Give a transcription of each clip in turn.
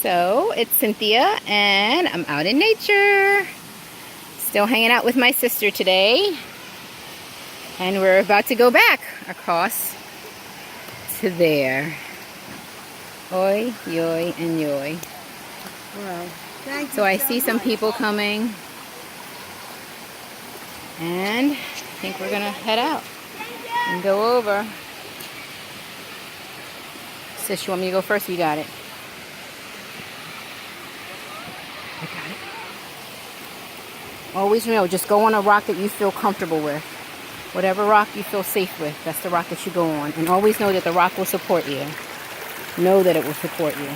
So it's Cynthia and I'm out in nature. Still hanging out with my sister today. And we're about to go back across to there. Oi, yoy, and yoy. Well, So I see some people coming. And I think we're gonna head out and go over. Sis, you want me to go first? You got it. I got it. Always know, just go on a rock that you feel comfortable with. Whatever rock you feel safe with, that's the rock that you go on. And always know that the rock will support you. Know that it will support you.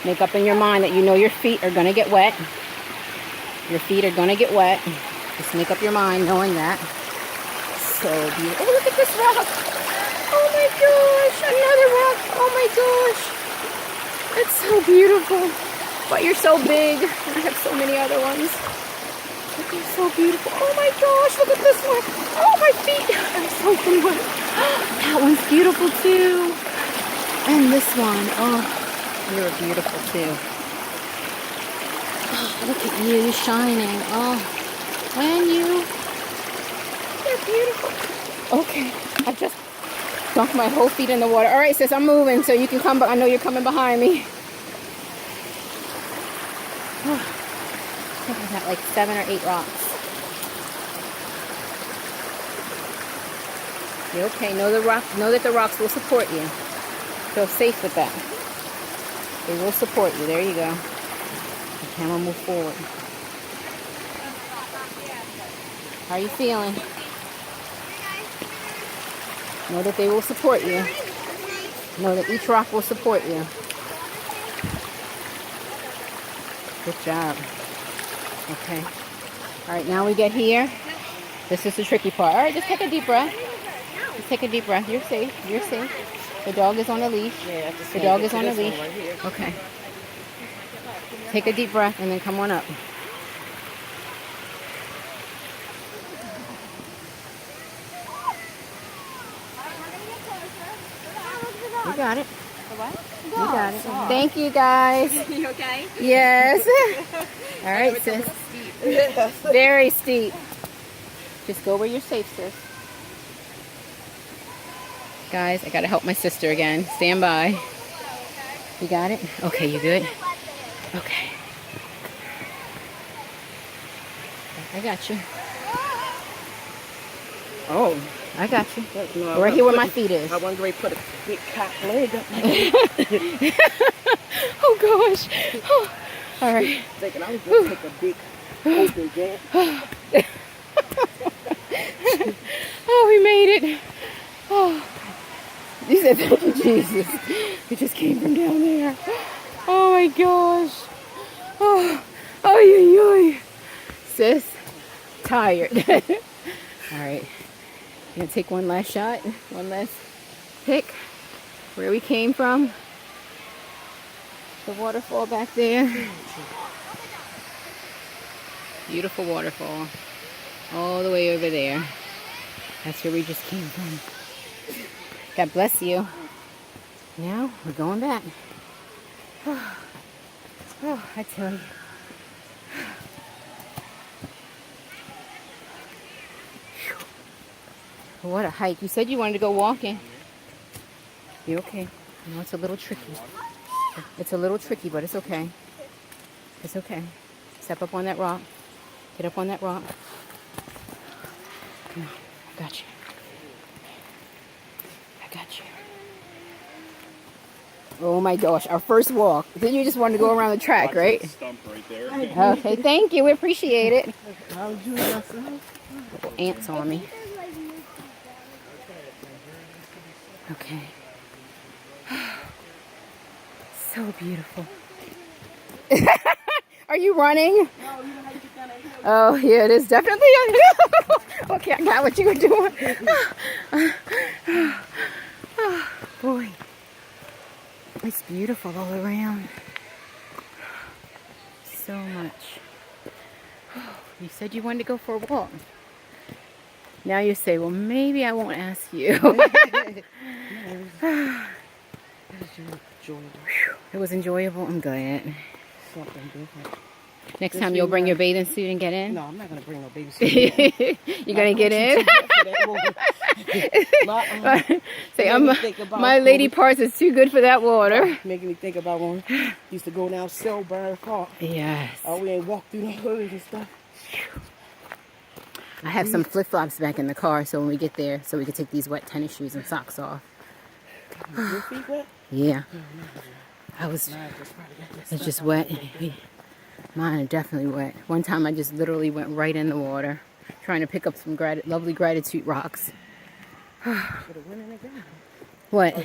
Make up in your mind that you know your feet are going to get wet. Your feet are going to get wet. Just make up your mind knowing that. So beautiful. Oh, look at this rock. Oh my gosh, another rock. Oh my gosh. It's so beautiful. But you're so big. I have so many other ones. They're so beautiful. Oh my gosh, look at this one. Oh, my feet. I'm soaking wet. That one's beautiful too. And this one. Oh, you're beautiful too. Oh, look at you shining. Oh, and you. They're beautiful. Okay, I just dunked my whole feet in the water. All right, sis, I'm moving so you can come. I know you're coming behind me. I think I got like 7 or 8 rocks. You okay? Know that the rocks will support you. Feel safe with that. They will support you. There you go. The camera move forward. How are you feeling? Know that they will support you. Know that each rock will support you. Good job. Okay. All right, now we get here. This is the tricky part. All right, just take a deep breath. Just take a deep breath. You're safe. You're safe. The dog is on a leash. yeah, The dog is on a leash. Right here. Okay. Take a deep breath and then come on up. You got it. You got it. Thank you, guys. You okay? Yes. All right, sis. Very steep. Just go where you're safe, sis. Guys, I gotta help my sister again. Stand by. You got it? Okay, you good? Okay. I got you. Oh, I got you. No, Right here where my feet is. I want to put a big cock leg up. Oh gosh. Oh. All right. Thinking I was going to take a big open jump. Oh, we made it. Oh. You said thank you, Jesus. We just came from down there. Oh my gosh. Oh, oh, yoy. Sis, tired. All right. Gonna take one last shot, one last pick. Where we came from. The waterfall back there. Beautiful waterfall. All the way over there. That's where we just came from. God bless you. Now we're going back. Oh, I tell you. What a hike. You said you wanted to go walking. You okay? I know it's a little tricky. It's a little tricky, but it's okay. It's okay. Step up on that rock. Get up on that rock. Come on. I got you. I got you. Oh my gosh. Our first walk. Then you just wanted to go around the track, right? Stump right there. Okay. Thank you. We appreciate it. How would you myself? Little ants on me. Okay. So beautiful. Are you running? Oh, yeah, it is definitely a hill. Okay, I got what you were doing. Oh, boy. It's beautiful all around. So much. You said you wanted to go for a walk. Now you say, well, maybe I won't ask you. enjoyable. It was enjoyable. I'm glad. Something different. Next This time you'll bring reminds- your bathing suit and get in? No, I'm not gonna bring no baby suit. You're going to get in? Say, my lady parts is too good for that water. Making me think about when we used to go down Selburn Park. Yes. Oh, we ain't walked through the hoods and stuff. I have some flip-flops back in the car, so when we get there, so we can take these wet tennis shoes and socks off. Your feet wet? Yeah. It's It's just wet. Mine are definitely wet. One time I just literally went right in the water, trying to pick up some lovely gratitude rocks. What?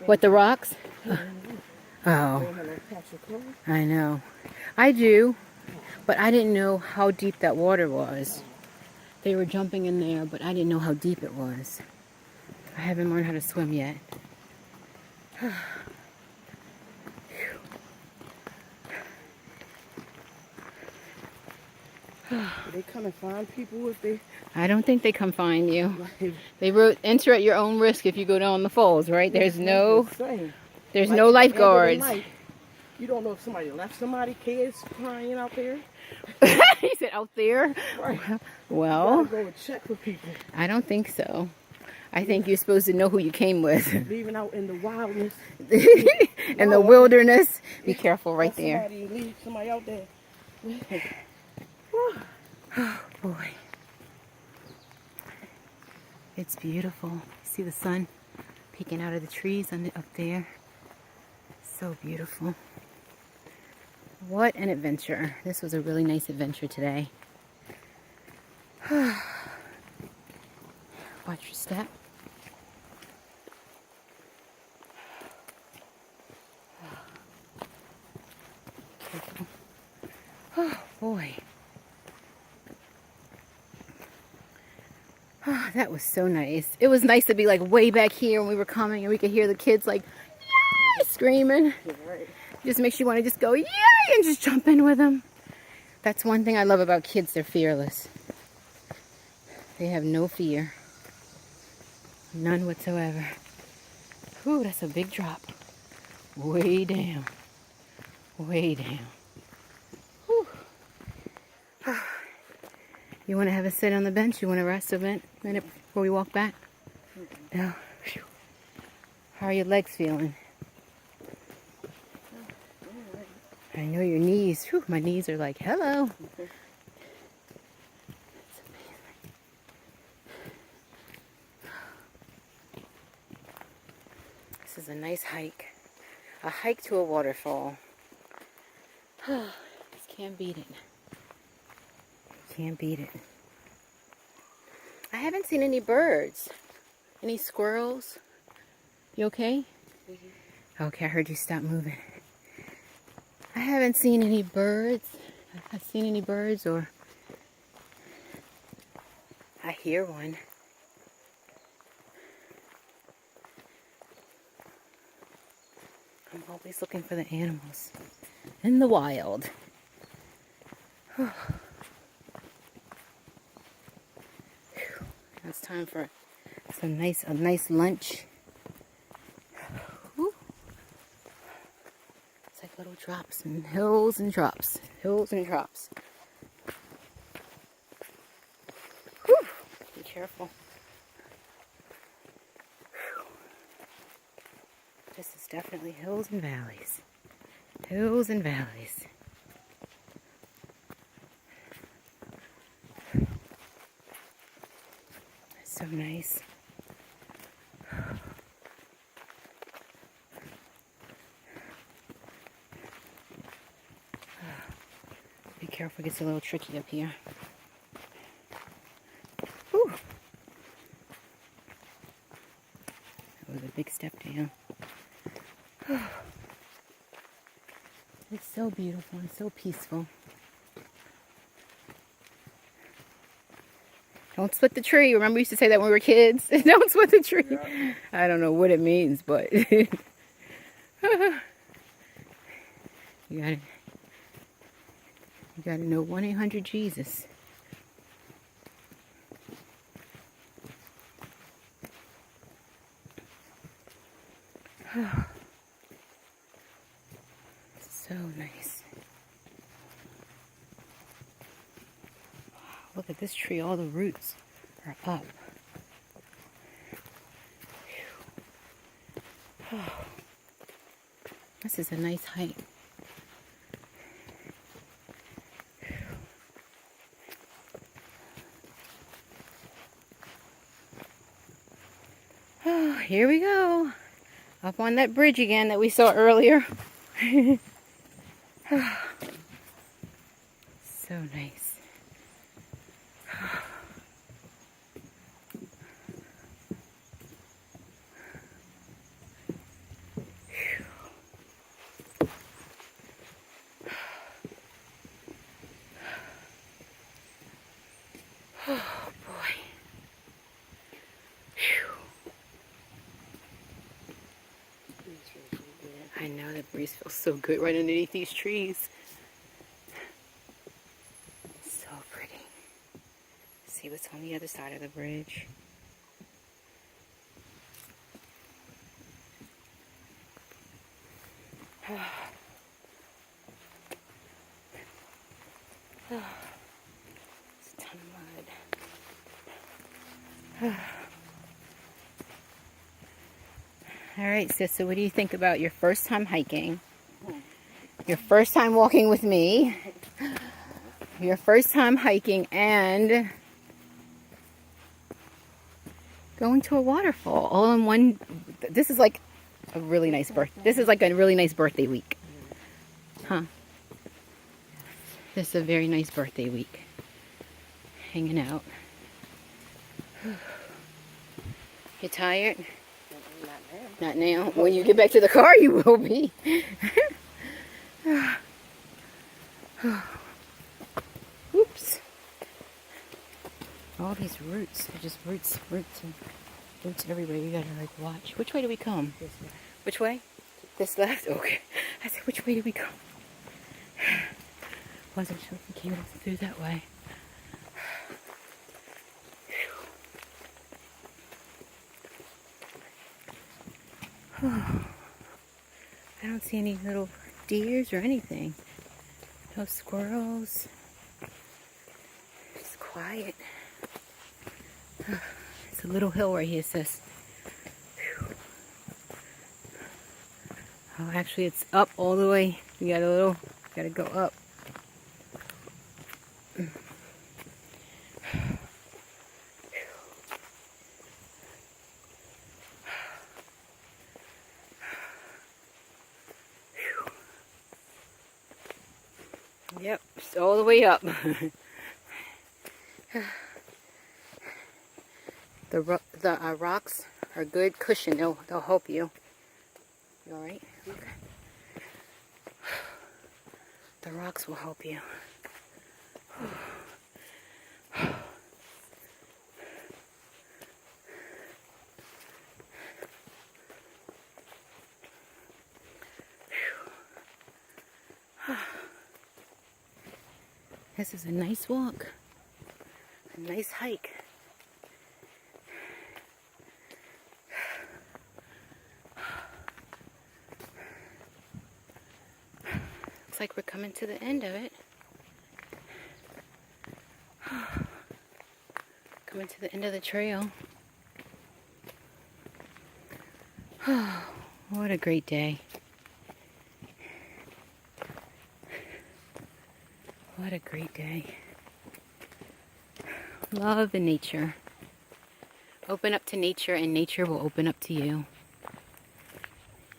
What, the rocks? Oh, I know. I do, but I didn't know how deep that water was. They were jumping in there, but I didn't know how deep it was. I haven't learned how to swim yet. They come and find people if they... I don't think they come find you. Like, They wrote enter at your own risk if you go down the falls, right? There's no Like, at no the end of the lifeguards. night, you don't know if somebody left somebody, kids crying out there. He said out there. Right. Well, You gotta go and check for people. I don't think so. I think you're supposed to know who you came with. Leaving out in the wildness. In the wilderness. Be careful right there. Leave somebody out there. Oh boy. It's beautiful. See the sun peeking out of the trees up there. So beautiful. What an adventure. This was a really nice adventure today. Watch your step. Careful. Oh boy. Oh, that was so nice. It was nice to be like way back here when we were coming and we could hear the kids like, yay, screaming. Right. Just makes you want to just go, yay, and just jump in with them. That's one thing I love about kids. They're fearless. They have no fear. None whatsoever. Whew, that's a big drop. Way down. Way down. Whew. You want to have a sit on the bench? You want to rest a minute before we walk back? No. Whew. How are your legs feeling? I know your knees. Whew, my knees are like, hello. This is a nice hike. A hike to a waterfall. Just can't beat it. Can't beat it. I haven't seen any birds. Any squirrels? You okay? Okay, I heard you stop moving. I haven't seen any birds. I've seen any birds, or I hear one. I'm always looking for the animals in the wild. Now it's time for a nice lunch. Whew. It's like little drops and hills and drops, hills and drops. Whew. Be careful. Whew. This is definitely hills and valleys. Hills and valleys. It's so nice. Be careful, it gets a little tricky up here. Whew. That was a big step down. It's so beautiful and so peaceful. Don't split the tree. Remember we used to say that when we were kids? Don't split the tree. Yeah. I don't know what it means, but you gotta know 1-800-Jesus. So nice. Look at this tree, all the roots are up. Oh, this is a nice hike. Oh, here we go. Up on that bridge again that we saw earlier. So nice. Oh boy. I know the breeze feels so good right underneath these trees. So pretty. See what's on the other side of the bridge. It's a ton of mud. All right, sis, so what do you think about your first time hiking? Your first time walking with me? Your first time hiking and going to a waterfall all in one. This is like a really nice This is like a really nice birthday week. Huh? This is a very nice birthday week. Hanging out. You tired? Not now. When you get back to the car, you will be. Oops. All these roots. They're just roots everywhere. You gotta like watch. Which way do we come? This way. Which way? This left? Okay. I said, which way do we come? Wasn't sure if we came through that way. I don't see any little deers or anything. No squirrels. It's quiet. It's a little hill right here, sis. Oh, actually, it's up all the way. You gotta go up. Yep, it's all the way up. The rocks are good cushion. They'll help you. You all right? Okay. The rocks will help you. This is a nice walk, a nice hike. Looks like we're coming to the end of it. Coming to the end of the trail. What a great day. What a great day. Love and nature. Open up to nature and nature will open up to you.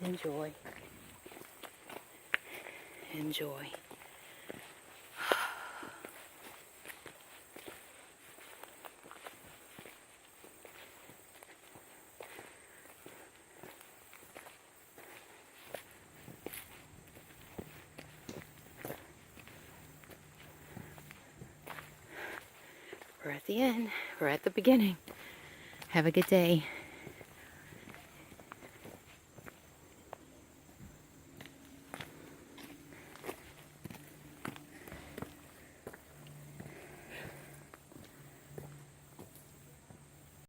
Enjoy. Enjoy. We're at the end. We're at the beginning. Have a good day.